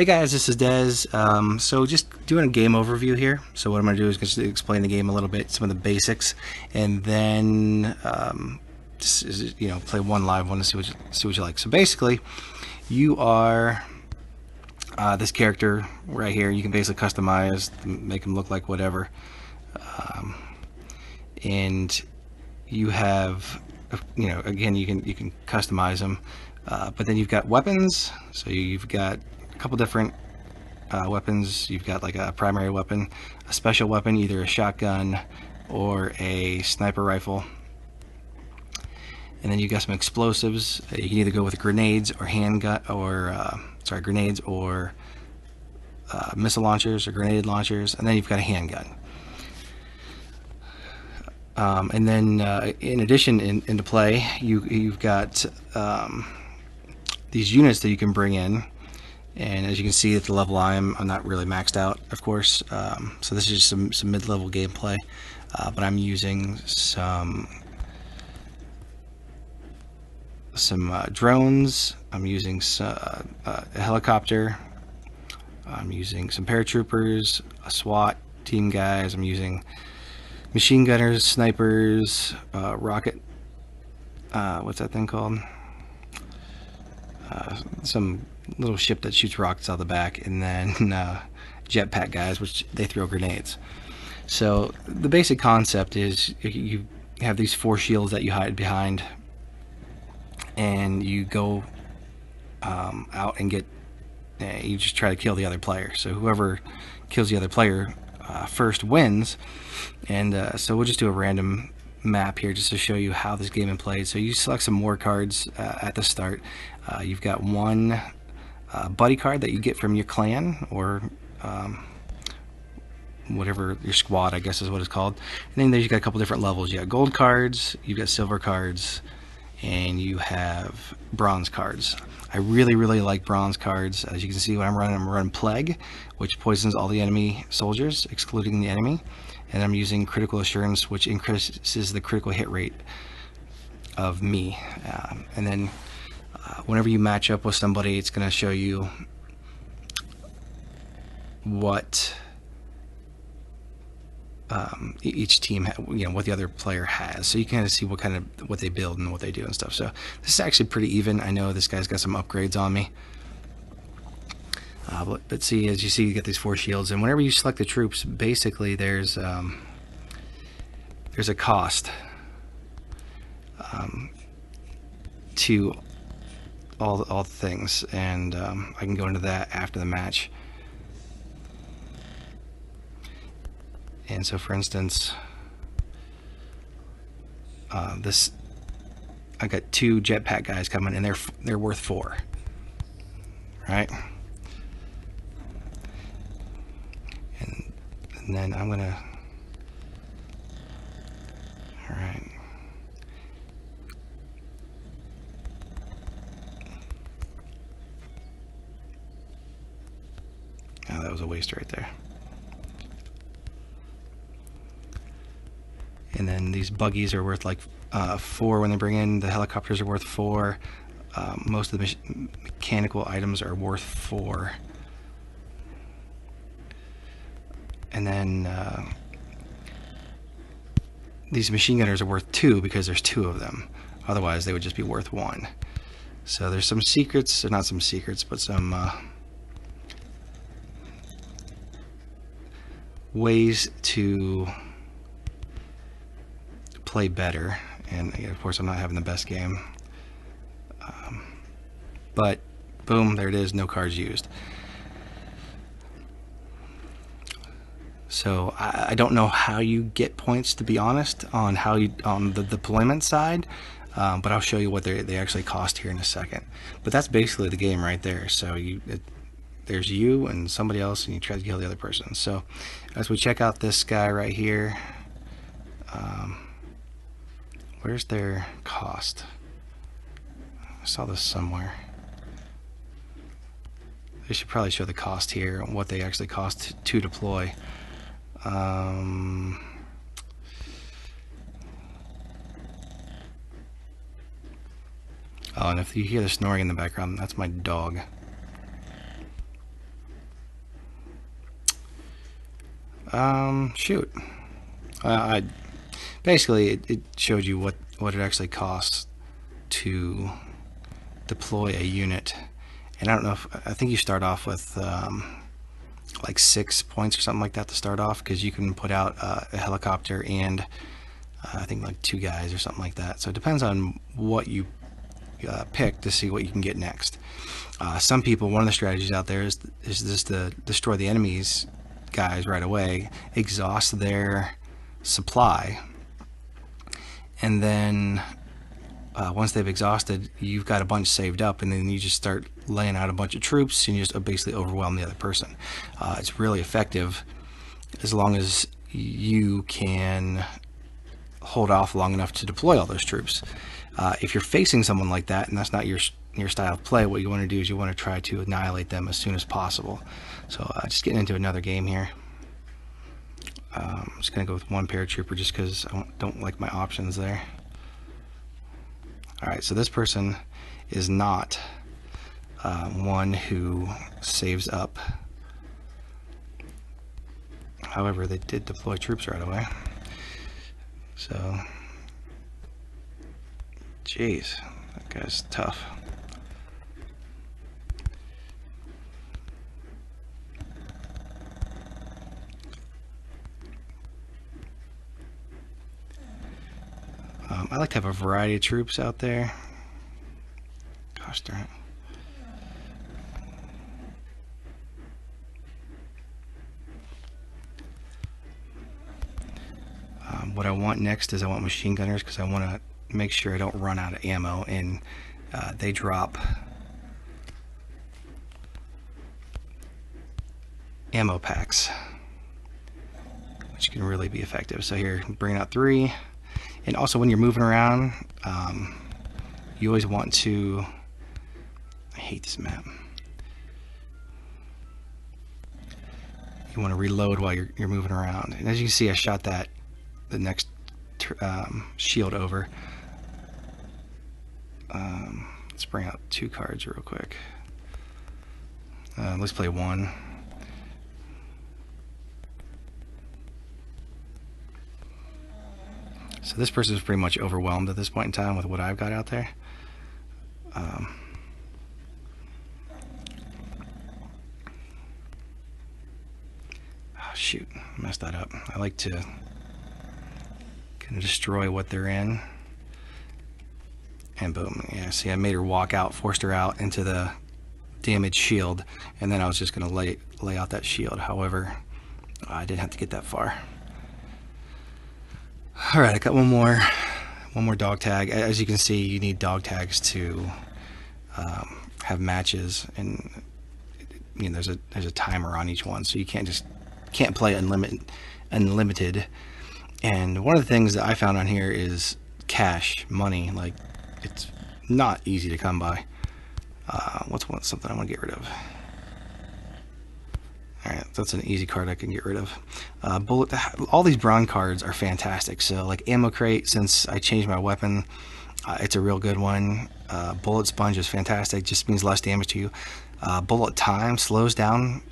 Hey guys, this is Dez. So just doing a game overview here. So what I'm going to do is just explain the game a little bit, some of the basics, and then just play one live one to see what you like. So basically, you are this character right here. You can basically customize, make him look like whatever, and you have again you can customize them, but then you've got weapons. So you've got a couple different weapons. You've got like a primary weapon, a special weapon, either a shotgun or a sniper rifle, and then you've got some explosives. You can either go with grenades or handgun, or grenades or missile launchers or grenade launchers, and then you've got a handgun. And then in addition, into play, you've got these units that you can bring in. And as you can see at the level I'm not really maxed out, of course. So this is just some mid-level gameplay, but I'm using some drones. I'm using a helicopter. I'm using some paratroopers, a SWAT team guys. I'm using machine gunners, snipers, rocket. What's that thing called? Some little ship that shoots rockets out the back, and then jetpack guys, which they throw grenades. So the basic concept is you have these 4 shields that you hide behind, and you go out and get. You just try to kill the other player. So whoever kills the other player first wins. And so we'll just do a random map here just to show you how this game is played. So you select some war cards at the start. You've got one buddy card that you get from your clan, or whatever your squad, I guess is what it's called. And then you've got a couple different levels. You got gold cards, you've got silver cards, and you have bronze cards. I really like bronze cards. As you can see, what I'm running Plague, which poisons all the enemy soldiers, excluding the enemy. And I'm using critical assurance, which increases the critical hit rate of me. And then whenever you match up with somebody, it's going to show you what each team, what the other player has. So you can kind of see what they build and what they do and stuff. So this is actually pretty even. I know this guy's got some upgrades on me. But see, as you see, you get these 4 shields, and whenever you select the troops, basically there's a cost to all the things, and I can go into that after the match. And so, for instance, this, I got 2 jetpack guys coming, and they're worth 4, right? And then I'm gonna, all right. Oh, that was a waste right there. And then these buggies are worth like 4 when they bring in. The helicopters are worth 4. Most of the mechanical items are worth 4. And then these machine gunners are worth 2 because there's 2 of them. Otherwise, they would just be worth 1. So there's some secrets, or not some secrets, but some ways to play better. And of course, I'm not having the best game. But boom, there it is. No cards used. So I don't know how you get points, to be honest, on the deployment side, but I'll show you what they actually cost here in a second. But that's basically the game right there. So there's you and somebody else, and you try to kill the other person. So as we check out this guy right here, where's their cost? I saw this somewhere. They should probably show the cost here and what they actually cost to deploy. Oh, and if you hear the snoring in the background, that's my dog. Shoot. I basically it showed you what it actually costs to deploy a unit, and I don't know if I think you start off with like 6 points or something like that to start off, because you can put out a helicopter and I think like 2 guys or something like that. So it depends on what you pick to see what you can get next. Some people, one of the strategies out there is just to destroy the enemy's guys right away, exhaust their supply, and then once they've exhausted, you've got a bunch saved up, and then you just start laying out a bunch of troops, and you just basically overwhelm the other person. It's really effective as long as you can hold off long enough to deploy all those troops. If you're facing someone like that and that's not your style of play, what you want to do is you want to try to annihilate them as soon as possible. So just getting into another game here. I'm just going to go with 1 paratrooper just because I don't like my options there. Alright, so this person is not one who saves up. However, they did deploy troops right away. So, jeez, that guy's tough. I like to have a variety of troops out there. Gosh darn it. What I want next is I want machine gunners, because I want to make sure I don't run out of ammo, and they drop ammo packs, which can really be effective. So here, bring out 3. And also when you're moving around, you always want to, I hate this map, you want to reload while you're moving around. And as you can see, I shot the next shield over. Let's bring out 2 cards real quick. Let's play 1. So this person is pretty much overwhelmed at this point in time with what I've got out there. Oh shoot, I messed that up. I like to kind of destroy what they're in. And boom, yeah, see, I made her walk out, forced her out into the damaged shield, and then I was just going to lay out that shield. However, I didn't have to get that far. Alright, I got one more dog tag. As you can see, you need dog tags to have matches, and you know there's a timer on each one, so you can't play unlimited. And one of the things that I found on here is cash, money. Like, it's not easy to come by. What's something I want to get rid of? Alright, that's an easy card I can get rid of. Bullet. All these bronze cards are fantastic. So, like ammo crate, since I changed my weapon, it's a real good one. Bullet sponge is fantastic. Just means less damage to you. Bullet time slows down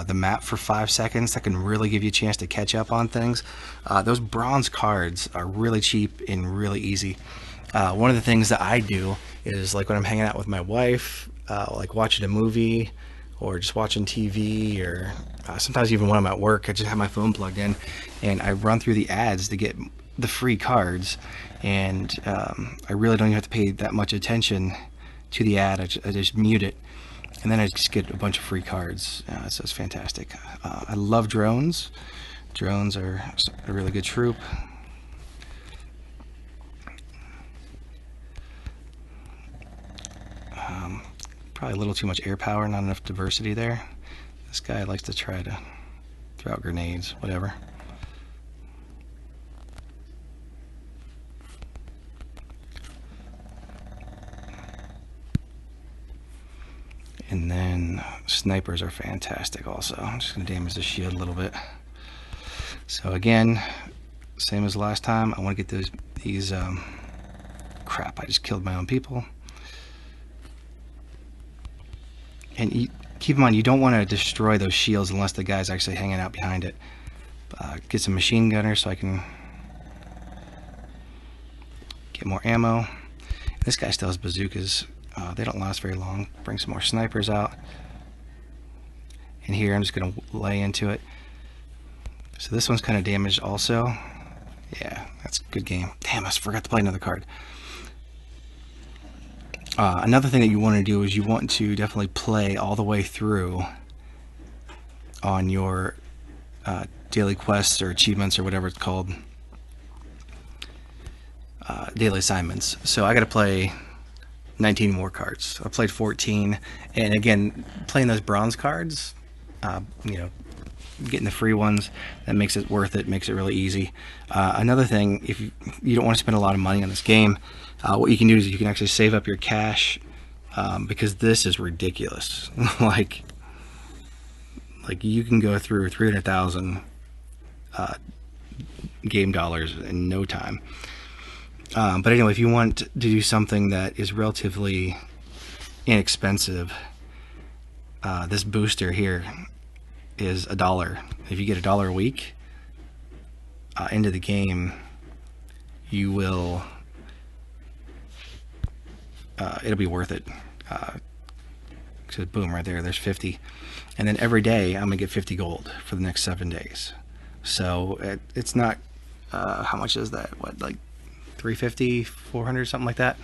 the map for 5 seconds. That can really give you a chance to catch up on things. Those bronze cards are really cheap and really easy. One of the things that I do is, like when I'm hanging out with my wife, like watching a movie, or just watching TV, or sometimes even when I'm at work, I just have my phone plugged in and I run through the ads to get the free cards, and I really don't even have to pay that much attention to the ad. I just mute it, and then I just get a bunch of free cards. So it's fantastic. I love drones. Drones are a really good troop. Probably a little too much air power, not enough diversity there. This guy likes to try to throw out grenades, whatever. And then snipers are fantastic also. I'm just going to damage the shield a little bit. So again, same as last time, I want to get these crap, I just killed my own people. And keep in mind, you don't want to destroy those shields unless the guy's actually hanging out behind it. Get some machine gunners so I can get more ammo. This guy still has bazookas. They don't last very long. Bring some more snipers out. And here I'm just going to lay into it. So this one's kind of damaged also. Yeah, that's a good game. Damn, I forgot to play another card. Another thing that you want to do is you want to definitely play all the way through on your daily quests or achievements or whatever it's called. Daily assignments. So I got to play 19 more cards. I played 14, and again, playing those bronze cards, you know, getting the free ones, that makes it worth it, makes it really easy. Another thing, if you don't want to spend a lot of money on this game, what you can do is you can actually save up your cash, because this is ridiculous. like you can go through 300,000 game dollars in no time. But anyway, if you want to do something that is relatively inexpensive, this booster here is $1. If you get $1 a week into the game, you will it'll be worth it. So boom, right there, there's 50, and then every day I'm gonna get 50 gold for the next 7 days. So it's not how much is that? What, like 350, 400, something like that.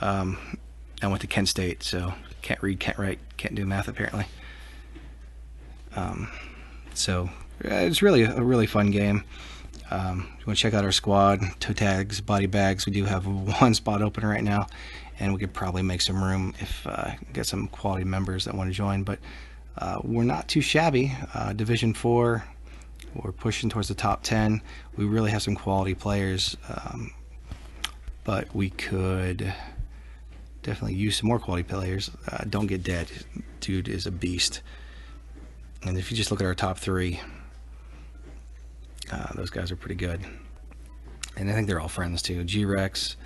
I went to Kent State, so can't read, can't write, can't do math apparently. So it's really a really fun game. You want to check out our squad, toe tags, body bags. We do have one spot open right now, and we could probably make some room if get some quality members that want to join. But we're not too shabby. Division 4, we're pushing towards the top 10. We really have some quality players, but we could definitely use some more quality players. Don't Get Dead, dude is a beast. And if you just look at our top 3, those guys are pretty good. And I think they're all friends too. G-Rex,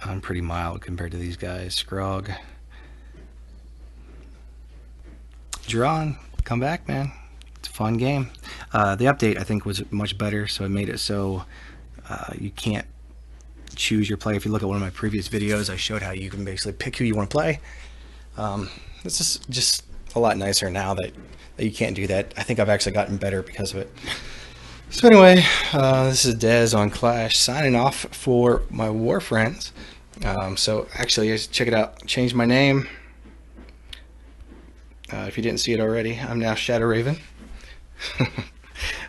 I'm pretty mild compared to these guys. Scrog. Drawn, come back, man. It's a fun game. The update, I think, was much better, so it made it so you can't choose your player. If you look at one of my previous videos, I showed how you can basically pick who you want to play. This is just a lot nicer now that you can't do that. I think I've actually gotten better because of it. So anyway, this is Dez on Clash signing off for my warfriends. So actually, check it out. Changed my name. If you didn't see it already, I'm now Shadow Raven.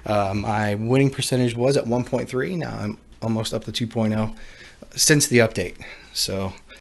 My winning percentage was at 1.3. Now I'm almost up to 2.0 since the update. So